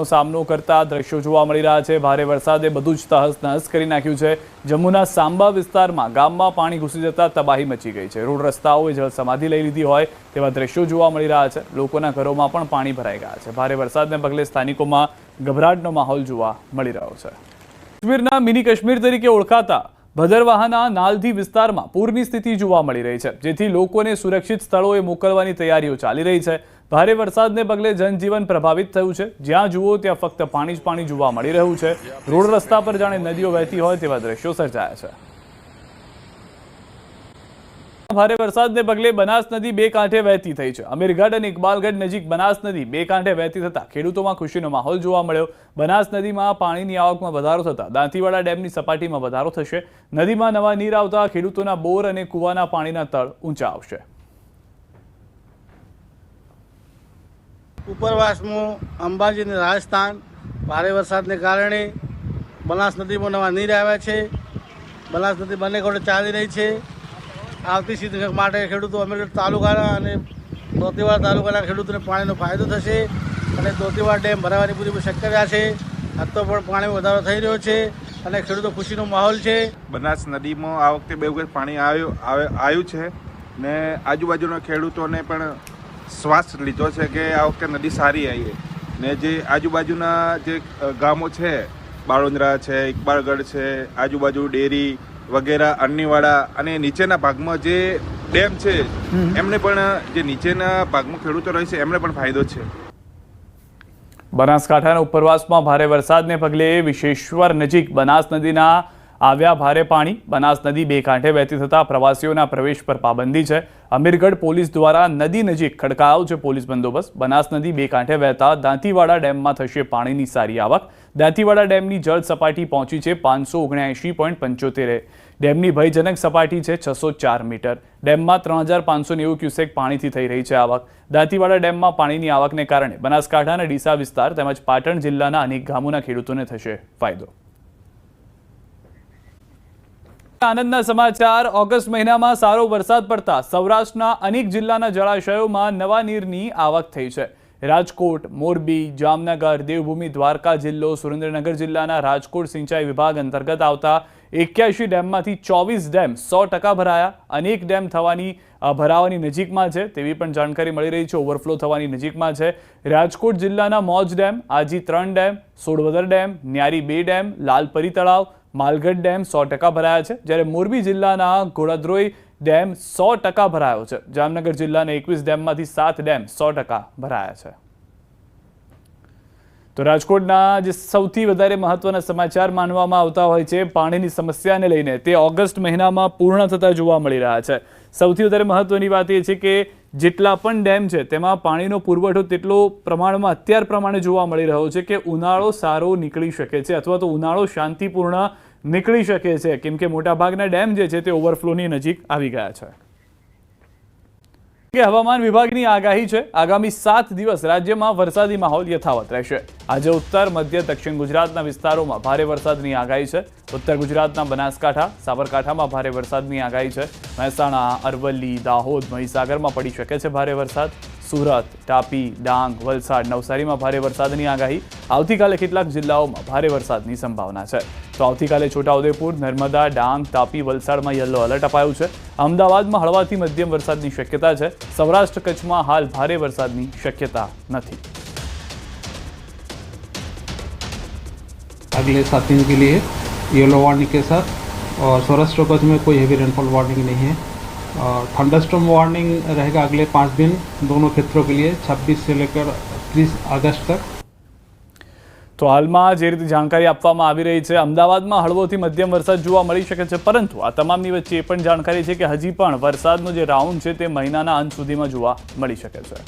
સામનો કરતા દ્રશ્યો જોવા મળી રહ્યા છે। ભારે વરસાદે બધું જ તહસ-નહસ કરી નાખ્યું છે। જમ્મુના સાંબા વિસ્તારમાં ગામમાં પાણી ઘૂસી જતા તબાહી મચી ગઈ છે। રોડ રસ્તાઓએ જળ સમાધિ લઈ લીધી હોય તેવા દ્રશ્યો જોવા મળી રહ્યા છે। લોકોના ઘરોમાં પણ પાણી ભરાઈ ગયા છે। ભારે વરસાદને પગલે સ્થાનિકોમાં ગભરાટનો માહોલ જોવા મળી રહ્યો છે। કાશ્મીરના મિની કાશ્મીર તરીકે ઓળખાતા ભદરવાહના નાલધી વિસ્તારમાં પૂરની સ્થિતિ જોવા મળી રહી છે, જેથી લોકોને સુરક્ષિત સ્થળોએ મોકલવાની તૈયારીઓ ચાલી રહી છે। ભારે વરસાદને પગલે જનજીવન પ્રભાવિત થયું છે। જ્યાં જુઓ ત્યાં ફક્ત પાણી જ પાણી જોવા મળી રહ્યું છે। રોડ રસ્તા પર જાણે નદીઓ વહેતી હોય તેવા દ્રશ્યો સર્જાયા છે। ભારે વરસાદને પગલે બનાસ નદી બે કાંઠે વહેતી થઈ છે। અમીરગઢ અને ઇકબાલગઢ નજીક બનાસ નદી બે કાંઠે વહેતી થતા ખેડૂતોમાં ખુશીનો માહોલ જોવા મળ્યો। બનાસ નદીમાં પાણીની આવકમાં વધારો થતા દાંતીવાડા ડેમની સપાટીમાં વધારો થશે। નદીમાં નવા નીર આવતા ખેડૂતોના બોર અને કૂવાના પાણીના તળ ઊંચા આવશે। ઉપરવાસમાં અંબાજી અને રાજસ્થાન ભારે વરસાદને કારણે બનાસ નદીમાં નવા નીર આવ્યા છે। બનાસ નદી બંને કાંઠે ચાલી રહી છે। આવતી સીઝન માટે ખેડૂતો અમીરગઢ તાલુકાના અને દોતીવાડા તાલુકાના ખેડૂતોને પાણીનો ફાયદો થશે અને દોતીવાડા ડેમ ભરાવાની પૂરી શક્યતા છે। આજ તો પણ પાણીમાં વધારો થઈ રહ્યો છે અને ખેડૂતો ખુશીનો માહોલ છે। બનાસ નદીમાં આ વખતે બે વખત પાણી આવ્યું છે ને આજુબાજુના ખેડૂતોને પણ શ્વાસ લીધો છે કે આ વખતે નદી સારી આવી ને જે આજુબાજુના જે ગામો છે, બાળોંદરા છે, ઇકબાલગઢ છે, આજુબાજુ ડેરી વગેરે અન્નીવાડા અને નીચેના ભાગમાં જે ડેમ છે એમને પણ જે નીચેના ભાગમાં ખેડૂતો રહે છે એમને પણ ફાયદો છે। બનાસકાંઠાના ઉપરવાસમાં ભારે વરસાદને પગલે વિશેશ્વર નજીક બનાસ નદીના આવ્યા ભારે પાણી। બનાસ નદી બે કાંઠે વહેતી થતા પ્રવાસીઓના પ્રવેશ પર પાબંદી છે। અમીરગઢ પોલીસ દ્વારા નદી નજીક ખડકાયો છે પોલીસ બંદોબસ્ત। બનાસ નદી બે કાંઠે વહેતા દાંતીવાડા ડેમમાં થશે પાણીની સારી આવક। દાંતીવાડા ડેમની જળ સપાટી પહોંચી છે 579.75। ડેમની ભયજનક સપાટી છે 604 મીટર। ડેમમાં 3590 ક્યુસેક પાણીથી થઈ રહી છે આવક। દાંતીવાડા ડેમમાં પાણીની આવકને કારણે બનાસકાંઠાના ડીસા વિસ્તાર તેમજ પાટણ જિલ્લાના અનેક ગામોના ખેડૂતોને થશે ફાયદો। આનંદના સમાચાર। ઓગસ્ટ મહિનામાં સારો વરસાદ પડતા સૌરાષ્ટ્રના અનેક જિલ્લાના જળાશયોમાં નવા નીરની આવક થઈ છે। રાજકોટ, મોરબી, જામનગર, દેવભૂમિ દ્વારકા જિલ્લો, સુરેન્દ્રનગર જિલ્લાના રાજકોટ સિંચાઈ વિભાગ અંતર્ગત આવતા 81 ડેમમાંથી 24 ડેમ 100% ભરાયા। અનેક ડેમ ભરાવાની નજીકમાં છે તેવી પણ જાણકારી મળી રહી છે। ઓવરફ્લો થવાની નજીકમાં છે। રાજકોટ જિલ્લાના મોજ ડેમ, આજી 3 ડેમ, સોડવદર ડેમ, ન્યારી 2 ડેમ, લાલપરી તળાવ, માલગઢ ડેમ 100% ભરાયા છે, જ્યારે મોરબી જિલ્લાના ઘોડાદ્રોઈ ડેમ 100% ભરાયો છે। જામનગર જિલ્લાના 21 ડેમમાંથી 7 ડેમ 100% ભરાયા છે। તો રાજકોટના જે સૌથી વધારે મહત્વના સમાચાર માનવામાં આવતા હોય છે પાણીની સમસ્યાને લઈને, તે ઓગસ્ટ મહિનામાં પૂર્ણ થતા જોવા મળી રહ્યા છે। સૌથી વધારે મહત્વની વાત એ છે કે જેટલા પણ ડેમ છે તેમાં પાણીનો પુરવઠો તેટલો પ્રમાણમાં અત્યાર પ્રમાણે જોવા મળી રહ્યો છે કે ઉનાળો સારો નીકળી શકે છે અથવા તો ઉનાળો શાંતિપૂર્ણ નીકળી શકે છે, કેમ કે મોટાભાગના ડેમ જે છે તે ઓવરફ્લોની નજીક આવી ગયા છે। હવામાન વિભાગની આગાહી છે આગામી 7 દિવસ રાજ્યમાં વરસાદી માહોલ યથાવત રહેશે। આજે ઉત્તર, મધ્ય, દક્ષિણ ગુજરાતના વિસ્તારોમાં ભારે વરસાદની આગાહી છે। ઉત્તર ગુજરાતના બનાસકાંઠા, સાબરકાંઠામાં ભારે વરસાદની આગાહી છે। મહેસાણા, અરવલ્લી, દાહોદ, મહીસાગરમાં પડી શકે છે ભારે વરસાદ। સુરત, તાપી, ડાંગ, વલસાડ, નવસારીમાં ભારે વરસાદની આગાહી। આવતીકાલે કેટલાક જિલ્લાઓમાં ભારે વરસાદની સંભાવના છે। તો આવતીકાલે છોટાઉદેપુર, નર્મદા, ડાંગ, તાપી, વલસાડમાં યલો એલર્ટ અપાયું છે। અમદાવાદમાં હળવાથી મધ્યમ વરસાદની શક્યતા છે। સૌરાષ્ટ્ર કચ્છમાં હાલ ભારે વરસાદની શક્યતા નથી। अगले 7 दिन के लिए येलो वार्निंग के साथ, और सौराष्ट्र कच्छ में कोई हेवी रेनफॉल वार्निंग नहीं है। और थंडरस्टॉर्म वार्निंग रहेगा अगले 5 दिन दोनों क्षेत्रों के लिए, 26 से लेकर 30 अगस्त तक। તો હાલમાં જે રીતે જાણકારી આપવામાં આવી રહી છે, અમદાવાદમાં હળવોથી મધ્યમ વરસાદ જોવા મળી શકે છે, પરંતુ આ તમામની વચ્ચે એ પણ જાણકારી છે કે હજી પણ વરસાદનો જે રાઉન્ડ છે તે મહિનાના અંત સુધીમાં જોવા મળી શકે છે।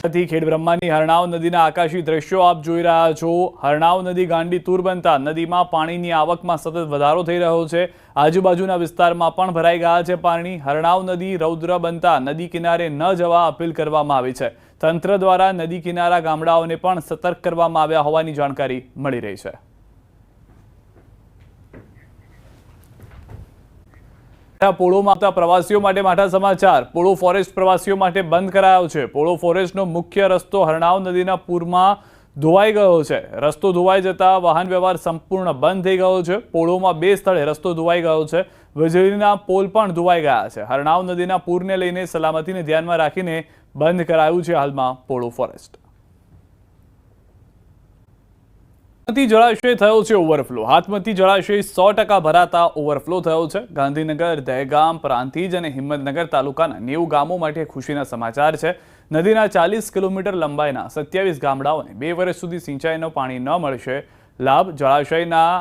ખેડબ્રહ્માની હરણાવ નદીના આકાશી દ્રશ્યો આપ જોઈ રહ્યા છો। હરણાવ નદી ગાંડી તૂર બનતા નદીમાં પાણીની આવકમાં સતત વધારો થઈ રહ્યો છે। આજુબાજુના વિસ્તારમાં પણ ભરાઈ ગયા છે પાણી। હરણાવ નદી રૌદ્ર બનતા નદી કિનારે ન જવા અપીલ કરવામાં આવી છે। તંત્ર દ્વારા નદી કિનારા ગામડાઓને પણ સતર્ક કરવામાં આવ્યા હોવાની જાણકારી મળી રહી છે। પોળોમાં આવતા પ્રવાસીઓ માટે માઠા સમાચાર। પોળો ફોરેસ્ટ પ્રવાસીઓ માટે બંધ કરાયો છે। પોળો ફોરેસ્ટનો મુખ્ય રસ્તો હરણાવ નદીના પૂરમાં ધોવાઈ ગયો છે. રસ્તો ધોવાઈ જતા વાહન વ્યવહાર સંપૂર્ણ બંધ થઈ ગયો છે. પોળોમાં 2 સ્થળે રસ્તો ધોવાઈ ગયો છે. વીજળીના પોલ પણ ધોવાઈ ગયા છે. હરણાવ નદીના પૂરને લઈને સલામતીને ધ્યાનમાં રાખીને બંધ કરાયું છે હાલમાં પોળો ફોરેસ્ટ. હાથમતી જળાશય થયો છે ઓવરફ્લો. હાથમતી જળાશય 100% ભરાતા ઓવરફ્લો થયો છે. ગાંધીનગર, દહેગામ, પ્રાંતિજ અને હિંમતનગર તાલુકાના 90 ગામો માટે ખુશીના સમાચાર છે. નદીના 40 કિલોમીટર લંબાઈના 27 ગામડાઓને 2 વર્ષ સુધી સિંચાઈનો પાણી ન મળશે લાભ. જળાશયના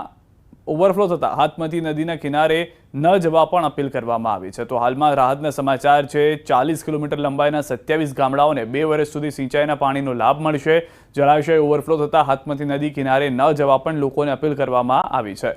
ઓવરફ્લો થતાં હાથમતી નદીના કિનારે ન જવા પણ અપીલ કરવામાં આવી છે. તો હાલમાં રાહતના સમાચાર છે. 40 કિલોમીટર લંબાઈના 27 ગામડાઓને 2 વર્ષ સુધી સિંચાઈના પાણીનો લાભ મળશે. જળાશય ઓવરફ્લો થતાં હાથમતી નદી કિનારે ન જવા પણ લોકોને અપીલ કરવામાં આવી છે.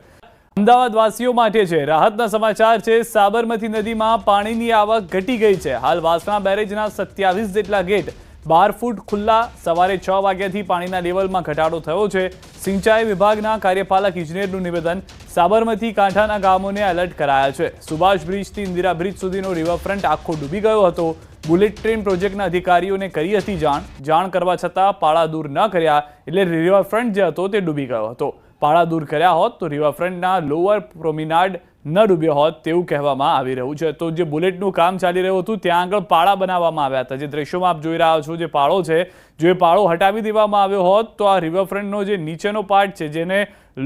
અમદાવાદ વાસીઓ માટે છે રાહતના સમાચાર છે. સાબરમતી નદીમાં પાણીની આવક ઘટી ગઈ છે. હાલ વાસણા બેરેજના 27 જેટલા ગેટ 12 ફૂટ ખુલ્લા. સવારે 6 વાગ્યાથી પાણીના લેવલમાં ઘટાડો થયો છે. સિંચાઈ વિભાગના કાર્યપાલક ઇજનેરનું નિવેદન. સાબરમતી કાંઠાના ગામોને એલર્ટ કરાયા છે. સુભાષ બ્રિજથી ઇન્દિરા બ્રિજ સુધીનો રિવરફ્રન્ટ આખો ડૂબી ગયો હતો. બુલેટ ટ્રેન પ્રોજેક્ટના અધિકારીઓને કરી હતી જાણ કરવા છતાં પાળા દૂર ન કર્યા એટલે રિવરફ્રન્ટ જે હતો તે ડૂબી ગયો હતો. પાળા દૂર કર્યા હોત તો રિવરફ્રન્ટના લોઅર પ્રોમિનાડ ન ડૂબ્યો હોત તેવું કહેવામાં આવી રહ્યું છે. તો જે બુલેટનું કામ ચાલી રહ્યું હતું ત્યાં આગળ પાળા બનાવવામાં આવ્યા હતા. જે દ્રશ્યોમાં આપ જોઈ રહ્યા છો જે પાળો છે, જો એ પાળો હટાવી દેવામાં આવ્યો હોત તો આ રિવરફ્રન્ટનો જે નીચેનો પાર્ટ છે જેને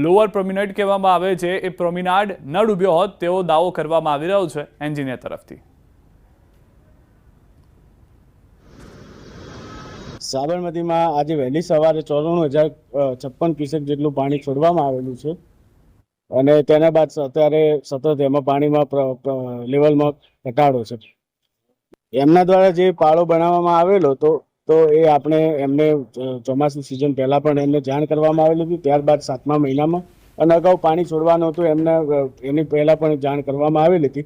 લોઅર પ્રોમિનાડ કહેવામાં આવે છે એ પ્રોમિનાડ ન ડૂબ્યો હોત તેવો દાવો કરવામાં આવી રહ્યો છે એન્જિનિયર તરફથી. સાબરમતીમાં આજે વહેલી સવારે 94,056 ક્યુસેક જેટલું પાણી છોડવામાં આવેલું છે અને તેના બાદ અત્યારે સતત એમાં પાણીમાં લેવલમાં ઘટાડો છે. એમના દ્વારા જે પાળો બનાવવામાં આવેલો તો એ આપણે એમને ચોમાસું સિઝન પહેલા પણ એમને જાણ કરવામાં આવેલી હતી. ત્યારબાદ 7મા મહિનામાં અને અગાઉ પાણી છોડવાનું હતું એની પહેલા પણ જાણ કરવામાં આવેલી હતી.